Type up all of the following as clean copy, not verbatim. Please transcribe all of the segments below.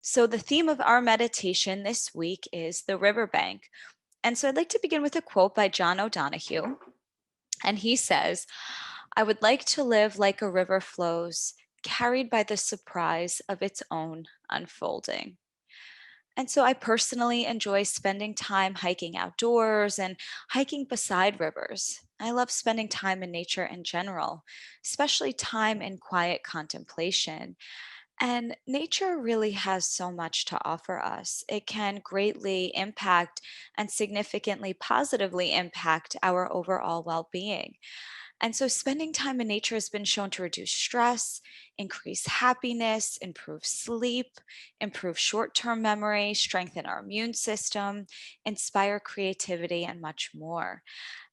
So, the theme of our meditation this week is the riverbank. And so, I'd like to begin with a quote by John O'Donohue. And he says, I would like to live like a river flows, carried by the surprise of its own unfolding. And so, I personally enjoy spending time hiking outdoors and hiking beside rivers. I love spending time in nature in general, especially time in quiet contemplation. And nature really has so much to offer us. It can greatly impact and significantly positively impact our overall well being. And so, spending time in nature has been shown to reduce stress, increase happiness, improve sleep, improve short term memory, strengthen our immune system, inspire creativity, and much more.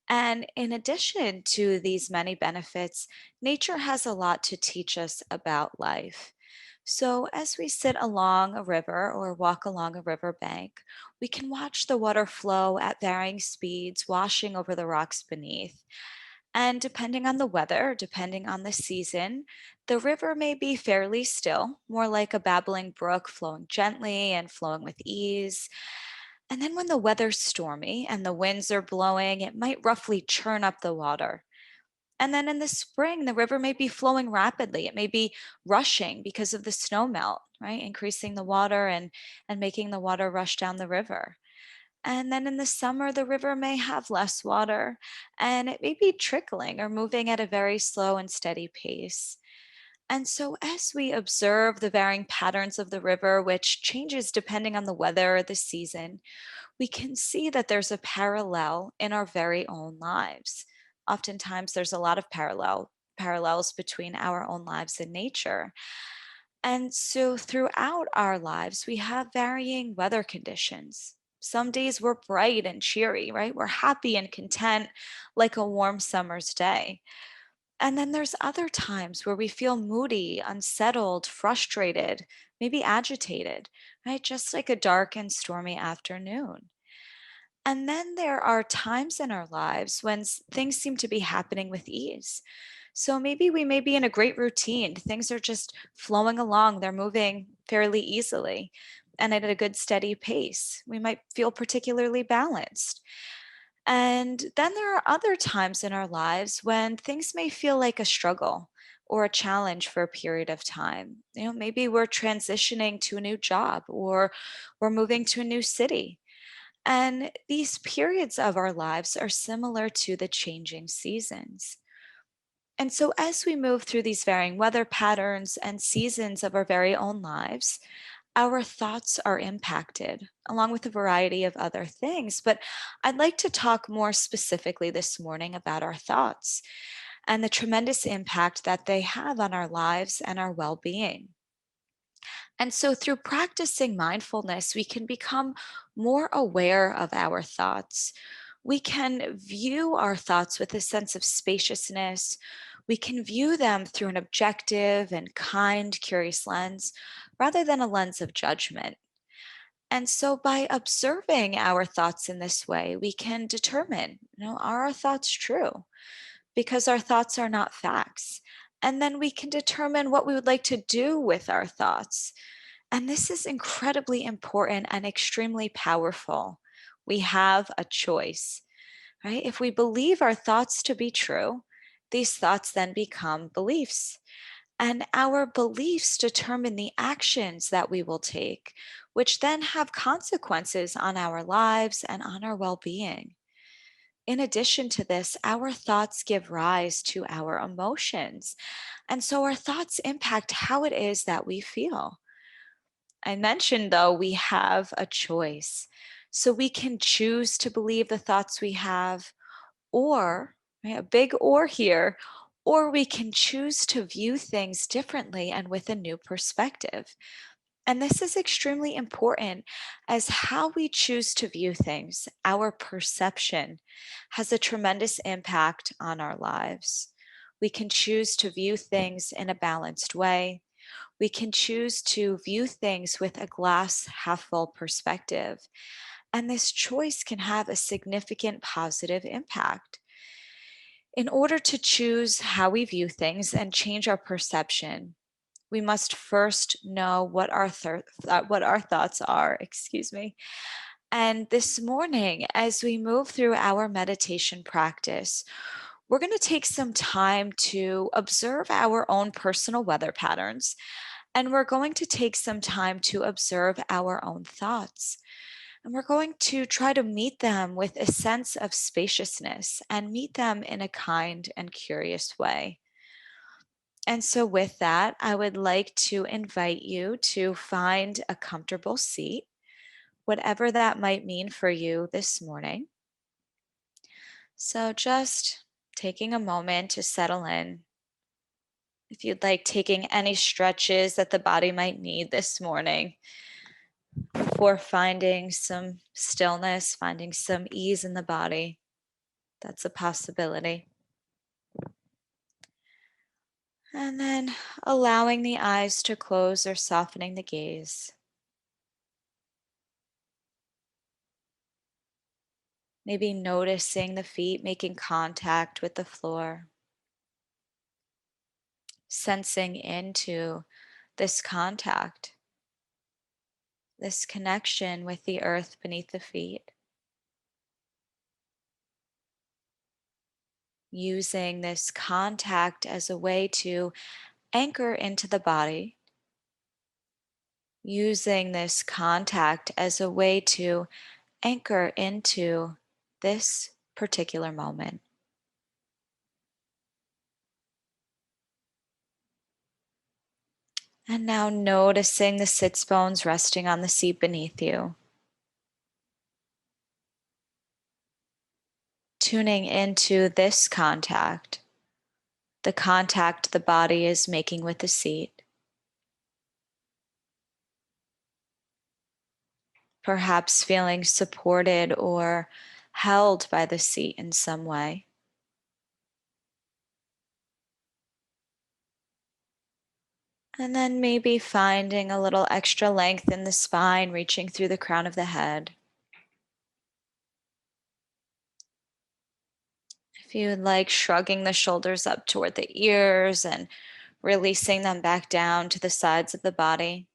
And in addition to these many benefits, nature has a lot to teach us about life. So, as we sit along a river or walk along a riverbank, we can watch the water flow at varying speeds, washing over the rocks beneath. And depending on the weather, depending on the season, the river may be fairly still, more like a babbling brook flowing gently and flowing with ease. And then when the weather's stormy and the winds are blowing, it might roughly churn up the water. And then in the spring, the river may be flowing rapidly. It may be rushing because of the snow melt, right? Increasing the water and making the water rush down the river. And then in the summer, the river may have less water and it may be trickling or moving at a very slow and steady pace. And so, as we observe the varying patterns of the river, which changes depending on the weather or the season, we can see that there's a parallel in our very own lives. Oftentimes, there's a lot of parallels between our own lives and nature. And so throughout our lives, we have varying weather conditions. Some days we're bright and cheery, right? We're happy and content like a warm summer's day. And then there's other times where we feel moody, unsettled, frustrated, maybe agitated, right? Just like a dark and stormy afternoon. And then there are times in our lives when things seem to be happening with ease. So maybe we may be in a great routine. Things are just flowing along, they're moving fairly easily and at a good steady pace. We might feel particularly balanced. And then there are other times in our lives when things may feel like a struggle or a challenge for a period of time. Maybe we're transitioning to a new job or we're moving to a new city, and these periods of our lives are similar to the changing seasons. And so, as we move through these varying weather patterns and seasons of our very own lives, our thoughts are impacted, along with a variety of other things. But I'd like to talk more specifically this morning about our thoughts and the tremendous impact that they have on our lives and our well being. And so, through practicing mindfulness, we can become more aware of our thoughts. We can view our thoughts with a sense of spaciousness. We can view them through an objective and kind, curious lens rather than a lens of judgment. And so, by observing our thoughts in this way, we can determine, are our thoughts true? Because our thoughts are not facts. And then we can determine what we would like to do with our thoughts. And this is incredibly important and extremely powerful. We have a choice, right? If we believe our thoughts to be true, these thoughts then become beliefs. And our beliefs determine the actions that we will take, which then have consequences on our lives and on our well being. In addition to this, our thoughts give rise to our emotions. And so our thoughts impact how it is that we feel. I mentioned, though, we have a choice. So we can choose to believe the thoughts we have, or, right, a big or here, or we can choose to view things differently and with a new perspective. And this is extremely important as how we choose to view things, our perception, has a tremendous impact on our lives. We can choose to view things in a balanced way. We can choose to view things with a glass half full perspective. And this choice can have a significant positive impact. In order to choose how we view things and change our perception, we must first know what our thoughts are, excuse me. And this morning, as we move through our meditation practice, we're going to take some time to observe our own personal weather patterns, and we're going to take some time to observe our own thoughts. And we're going to try to meet them with a sense of spaciousness and meet them in a kind and curious way. And so, with that, I would like to invite you to find a comfortable seat, whatever that might mean for you this morning. So, just taking a moment to settle in. If you'd like, taking any stretches that the body might need this morning before finding some stillness, finding some ease in the body. That's a possibility. And then allowing the eyes to close or softening the gaze. Maybe noticing the feet making contact with the floor, sensing into this contact, this connection with the earth beneath the feet, using this contact as a way to anchor into the body, using this contact as a way to anchor into this particular moment. And now noticing the sits bones resting on the seat beneath you. Tuning into this contact, the contact the body is making with the seat. Perhaps feeling supported or held by the seat in some way. And then maybe finding a little extra length in the spine, reaching through the crown of the head. If you would like, shrugging the shoulders up toward the ears and releasing them back down to the sides of the body,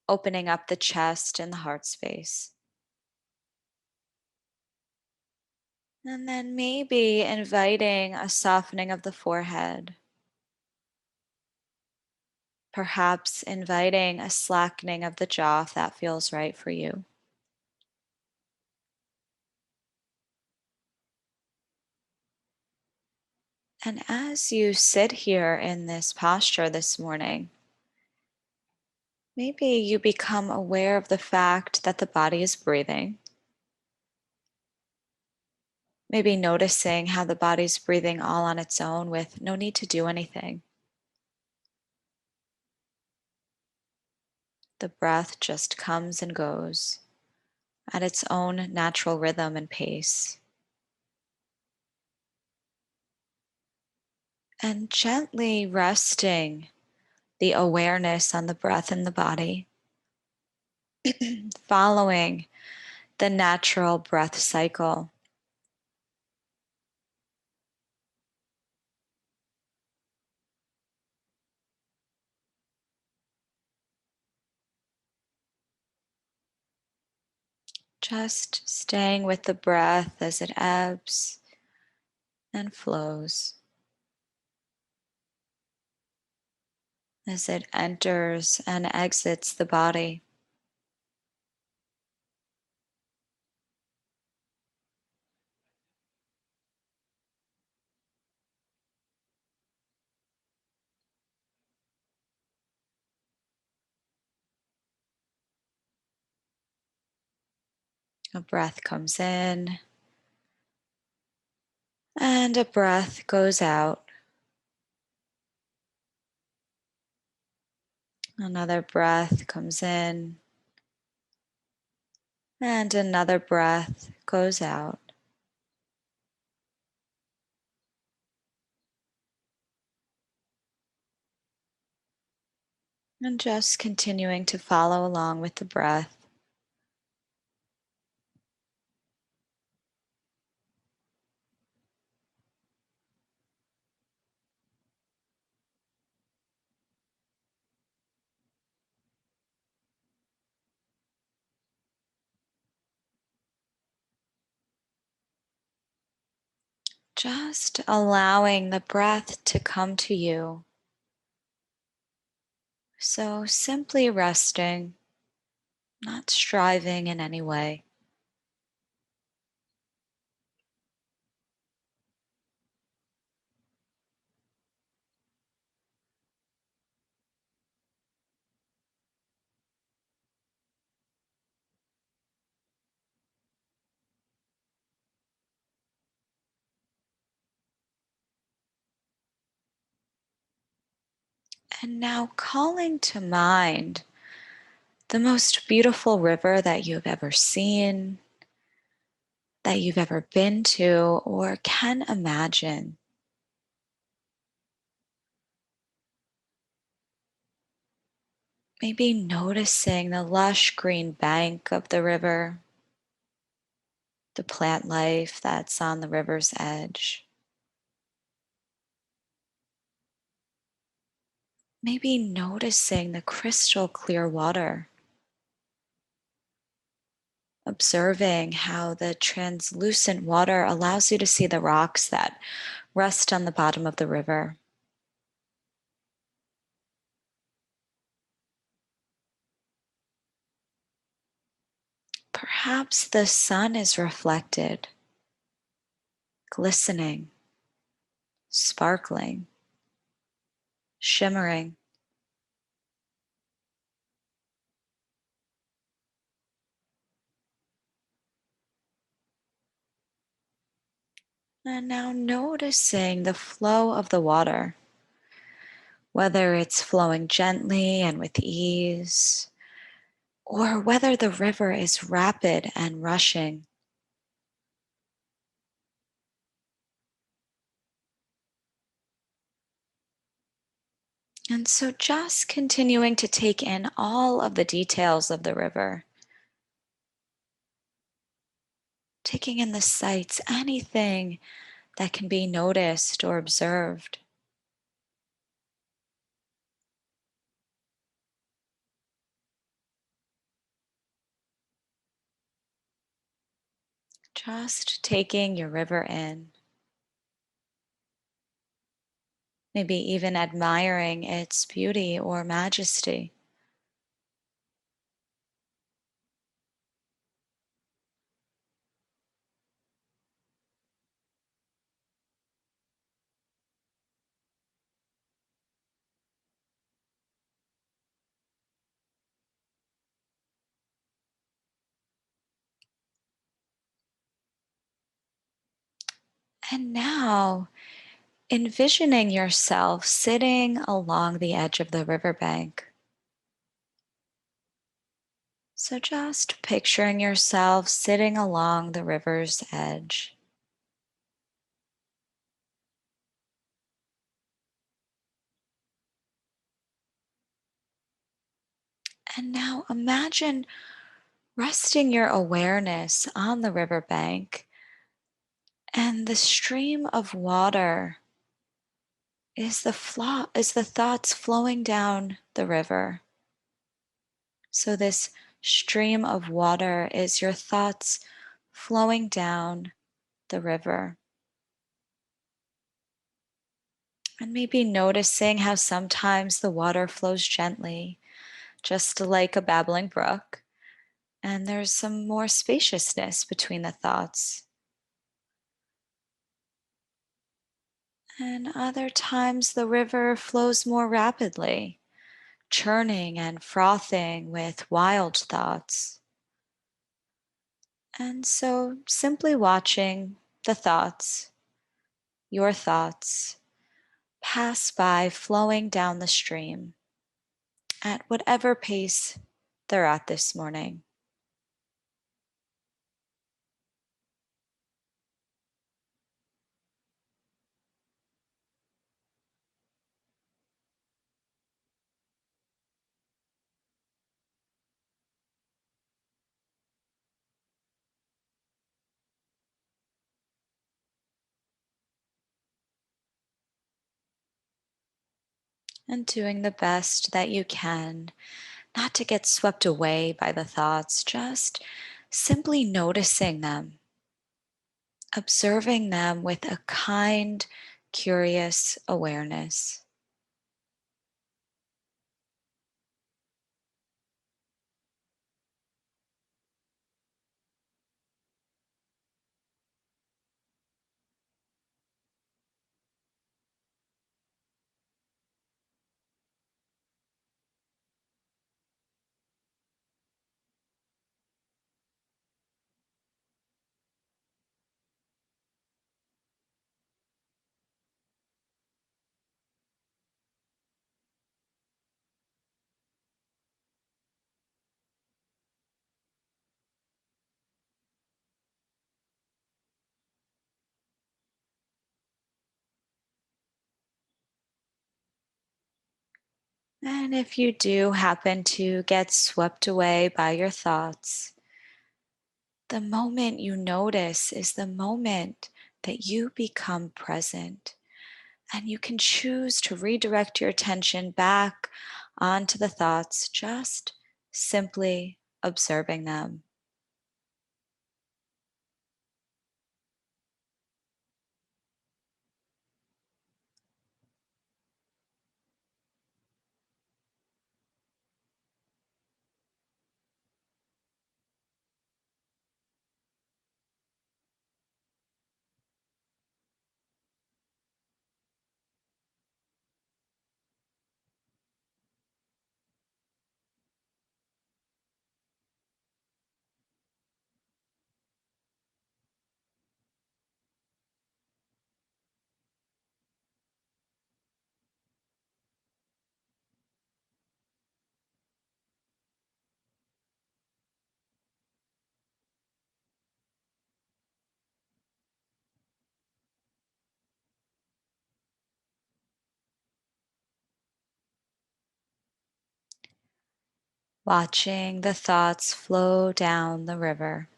opening up the chest and the heart space. And then maybe inviting a softening of the forehead. Perhaps inviting a slackening of the jaw if that feels right for you. And as you sit here in this posture this morning, maybe you become aware of the fact that the body is breathing. Maybe noticing how the body's breathing all on its own with no need to do anything. The breath just comes and goes at its own natural rhythm and pace. And gently resting the awareness on the breath in the body, following the natural breath cycle. Just staying with the breath as it ebbs and flows, as it enters and exits the body. A breath comes in and a breath goes out. Another breath comes in and another breath goes out. And just continuing to follow along with the breath. Just allowing the breath to come to you. So simply resting, not striving in any way. And now calling to mind the most beautiful river that you've ever seen, that you've ever been to, or can imagine. Maybe noticing the lush green bank of the river, the plant life that's on the river's edge. Maybe noticing the crystal clear water, observing how the translucent water allows you to see the rocks that rest on the bottom of the river. Perhaps the sun is reflected, glistening, sparkling, shimmering. And now noticing the flow of the water, whether it's flowing gently and with ease, or whether the river is rapid and rushing. And so just continuing to take in all of the details of the river, taking in the sights, anything that can be noticed or observed. Just taking your river in, maybe even admiring its beauty or majesty. And now envisioning yourself sitting along the edge of the riverbank. So just picturing yourself sitting along the river's edge. And now imagine resting your awareness on the riverbank, and the stream of water is the thoughts flowing down the river. So this stream of water is your thoughts flowing down the river. And maybe noticing how sometimes the water flows gently, just like a babbling brook, and there's some more spaciousness between the thoughts. And other times the river flows more rapidly, churning and frothing with wild thoughts. And so simply watching the thoughts, your thoughts, pass by flowing down the stream at whatever pace they're at this morning. And doing the best that you can, not to get swept away by the thoughts, just simply noticing them, observing them with a kind, curious awareness. And if you do happen to get swept away by your thoughts, the moment you notice is the moment that you become present. And you can choose to redirect your attention back onto the thoughts, just simply observing them. Watching the thoughts flow down the river.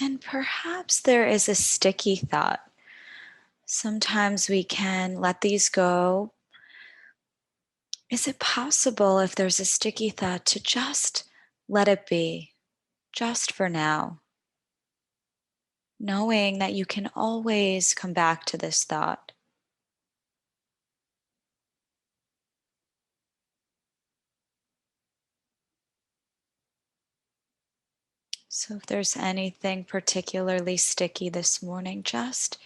And perhaps there is a sticky thought. Sometimes we can let these go. Is it possible, if there's a sticky thought, to just let it be, just for now, knowing that you can always come back to this thought? So, if there's anything particularly sticky this morning, just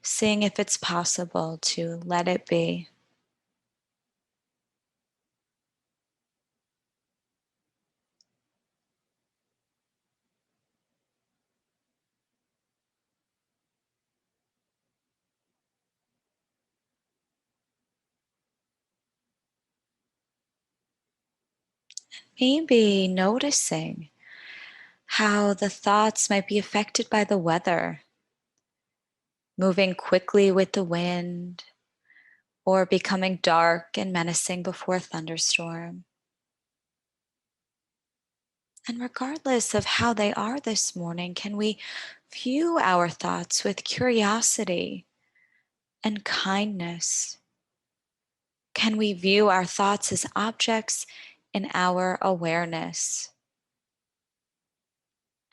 seeing if it's possible to let it be. Maybe noticing how the thoughts might be affected by the weather, moving quickly with the wind, or becoming dark and menacing before a thunderstorm. And regardless of how they are this morning, can we view our thoughts with curiosity and kindness? Can we view our thoughts as objects in our awareness?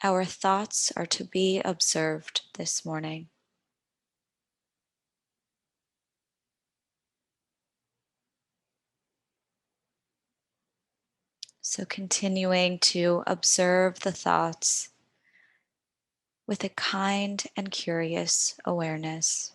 Our thoughts are to be observed this morning. So, continuing to observe the thoughts with a kind and curious awareness.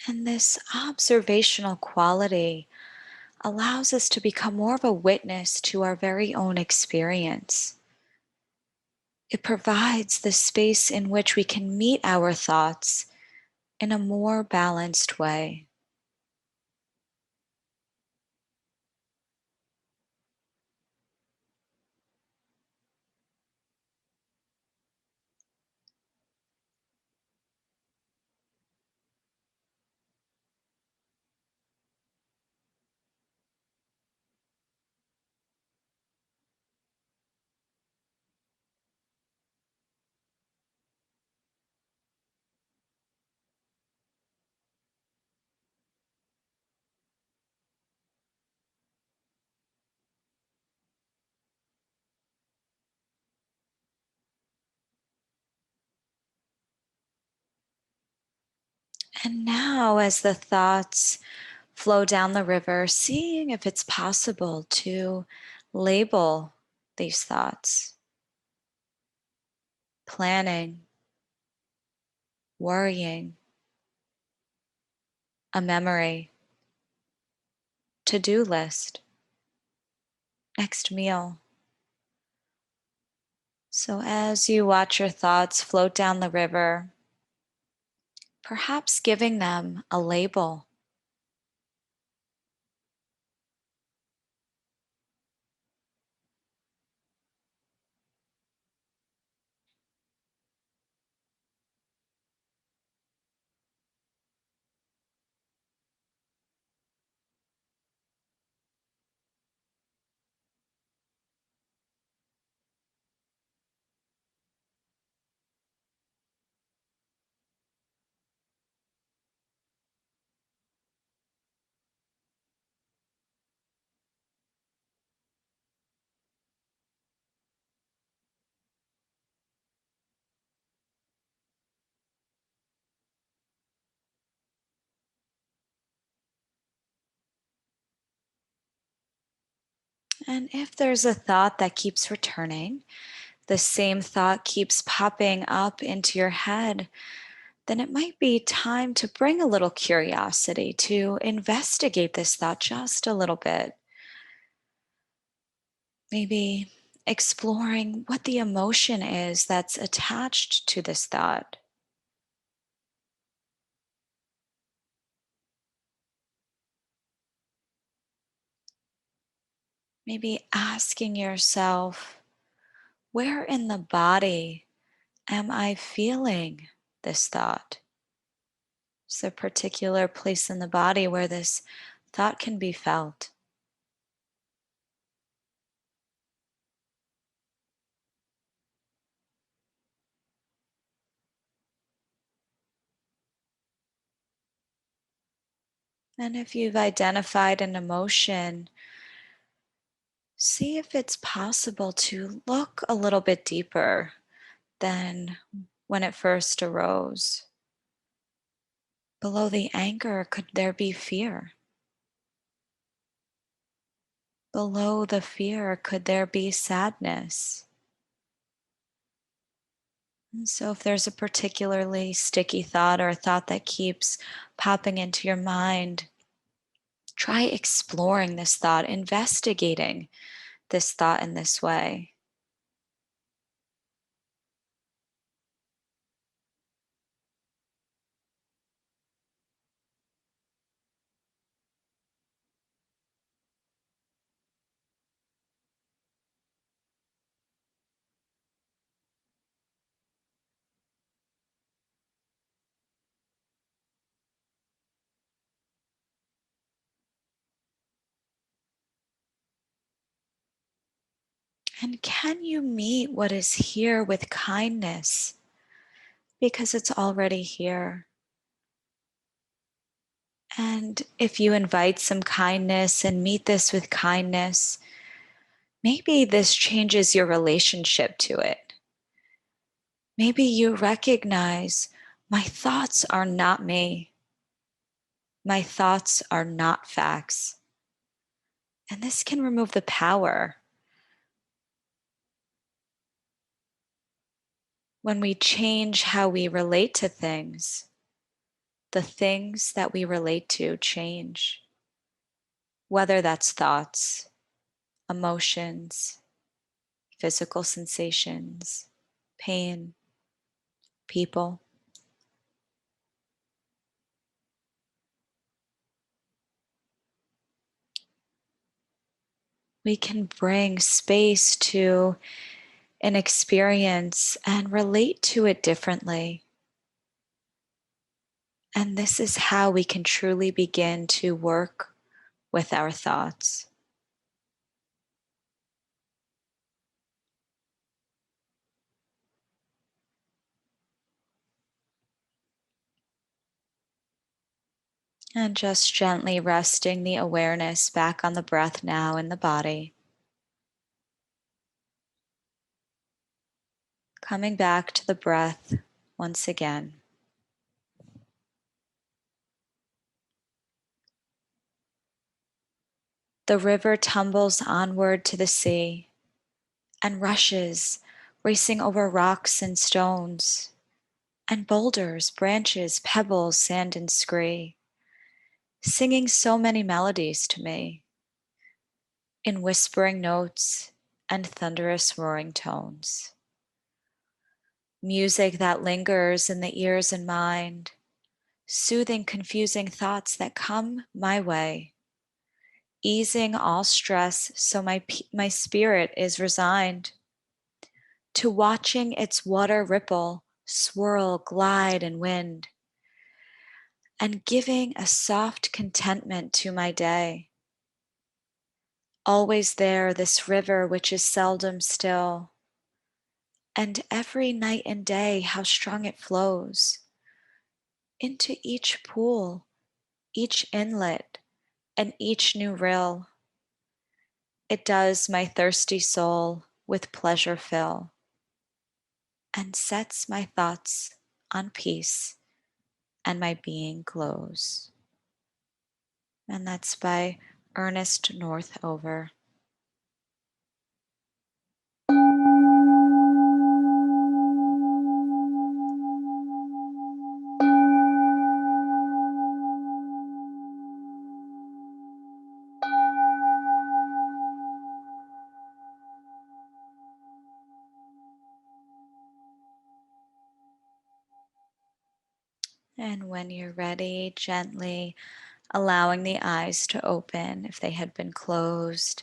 And this observational quality allows us to become more of a witness to our very own experience. It provides the space in which we can meet our thoughts in a more balanced way. And now, as the thoughts flow down the river, seeing if it's possible to label these thoughts, planning, worrying, a memory, to do list, next meal. So, as you watch your thoughts float down the river, perhaps giving them a label. And if there's a thought that keeps returning, the same thought keeps popping up into your head, then it might be time to bring a little curiosity to investigate this thought just a little bit. Maybe exploring what the emotion is that's attached to this thought. Maybe asking yourself, where in the body am I feeling this thought? Is there a particular place in the body where this thought can be felt? And if you've identified an emotion, see if it's possible to look a little bit deeper than when it first arose. Below the anger, could there be fear? Below the fear, could there be sadness? And so, if there's a particularly sticky thought or a thought that keeps popping into your mind, try exploring this thought, investigating this thought in this way. And can you meet what is here with kindness? Because it's already here. And if you invite some kindness and meet this with kindness, maybe this changes your relationship to it. Maybe you recognize my thoughts are not me. My thoughts are not facts. And this can remove the power. When we change how we relate to things, the things that we relate to change, whether that's thoughts, emotions, physical sensations, pain, people. We can bring space to an experience and relate to it differently. And this is how we can truly begin to work with our thoughts. And just gently resting the awareness back on the breath now in the body. Coming back to the breath once again. The river tumbles onward to the sea and rushes, racing over rocks and stones, and boulders, branches, pebbles, sand, and scree, singing so many melodies to me in whispering notes and thunderous roaring tones. Music that lingers in the ears and mind, soothing confusing thoughts that come my way, easing all stress so my spirit is resigned to watching its water ripple, swirl, glide, and wind, and giving a soft contentment to my day. Always there, this river which is seldom still, and every night and day how strong it flows into each pool, each inlet, and each new rill. It does my thirsty soul with pleasure fill, and sets my thoughts on peace, and my being glows. And that's by Ernest Northover. And when you're ready, gently allowing the eyes to open if they had been closed,